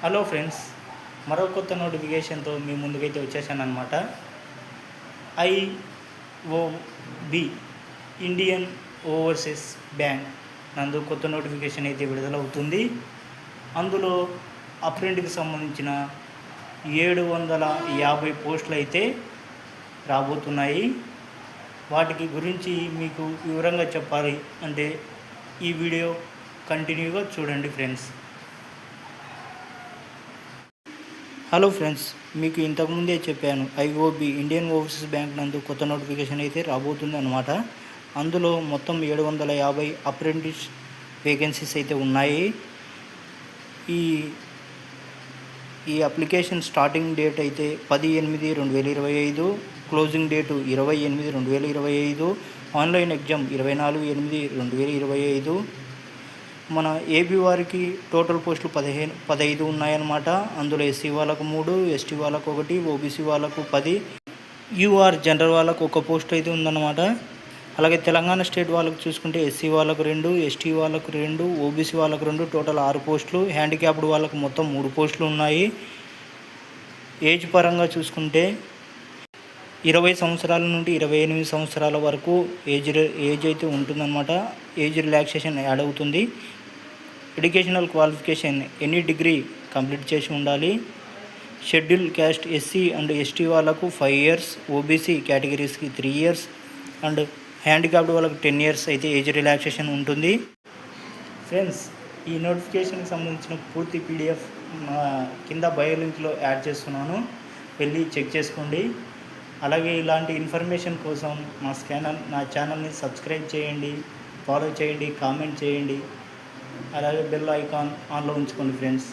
Hello friends, మరో కొత్త నోటిఫికేషన్తో మీ ముందుకైతే వచ్చేసాను అనమాట. ఐఓబి ఇండియన్ ఓవర్సీస్ బ్యాంక్ నందు కొత్త నోటిఫికేషన్ అయితే విడుదలవుతుంది. అందులో అప్రెంట్కి సంబంధించిన 750 పోస్టులు అయితే రాబోతున్నాయి. వాటికి గురించి మీకు వివరంగా చెప్పాలి అంటే ఈ వీడియో కంటిన్యూగా చూడండి ఫ్రెండ్స్. హలో ఫ్రెండ్స్, మీకు ఇంతకుముందే చెప్పాను, ఐఓబి ఇండియన్ ఓవర్సీస్ బ్యాంక్ నందు కొత్త నోటిఫికేషన్ అయితే రాబోతుంది అనమాట. అందులో మొత్తం 750 అప్రెంటిస్ వేకెన్సీస్ అయితే ఉన్నాయి. ఈ అప్లికేషన్ స్టార్టింగ్ డేట్ అయితే 10/8/2025, క్లోజింగ్ డేటు 20/8/2025, ఆన్లైన్ ఎగ్జామ్ 24/8/2025. మన ఏపీ వారికి టోటల్ పోస్టులు 15 ఉన్నాయన్నమాట. అందులో ఎస్సీ వాళ్ళకు 3, ఎస్టీ వాళ్ళకు 1, ఓబీసీ వాళ్ళకు 10, యూఆర్ జనరల్ వాళ్ళకు 1 పోస్ట్ అయితే ఉందన్నమాట. అలాగే తెలంగాణ స్టేట్ వాళ్ళకు చూసుకుంటే ఎస్సీ వాళ్ళకు 2, ఎస్టీ వాళ్ళకు 2, ఓబీసీ వాళ్ళకు 2, టోటల్ 6 పోస్టులు. హ్యాండిక్యాప్డ్ వాళ్ళకు మొత్తం 3 పోస్టులు ఉన్నాయి. ఏజ్ పరంగా చూసుకుంటే 20 సంవత్సరాల నుండి 28 సంవత్సరాల వరకు ఏజ్ అయితే ఉంటుందన్నమాట. ఏజ్ రిలాక్సేషన్ యాడ్ అవుతుంది. Educational qualification any degree complete చేసి ఉండాలి. Schedule caste SC and ST వాళ్ళకు 5 years, ఓబీసీ కేటగిరీస్కి 3 years అండ్ హ్యాండిక్యాప్డ్ వాళ్ళకు 10 years అయితే ఏజ్ రిలాక్సేషన్ ఉంటుంది. ఫ్రెండ్స్, ఈ నోటిఫికేషన్కి సంబంధించిన పూర్తి పీడిఎఫ్ కింద బయో లింక్లో యాడ్ చేస్తున్నాను, వెళ్ళి చెక్ చేసుకోండి. అలాగే ఇలాంటి ఇన్ఫర్మేషన్ కోసం నా ఛానల్ని సబ్స్క్రైబ్ చేయండి, ఫాలో చేయండి, కామెంట్ చేయండి. అలాగే బెల్ ఐకాన్ ఆన్లో ఉంచుకోండి ఫ్రెండ్స్.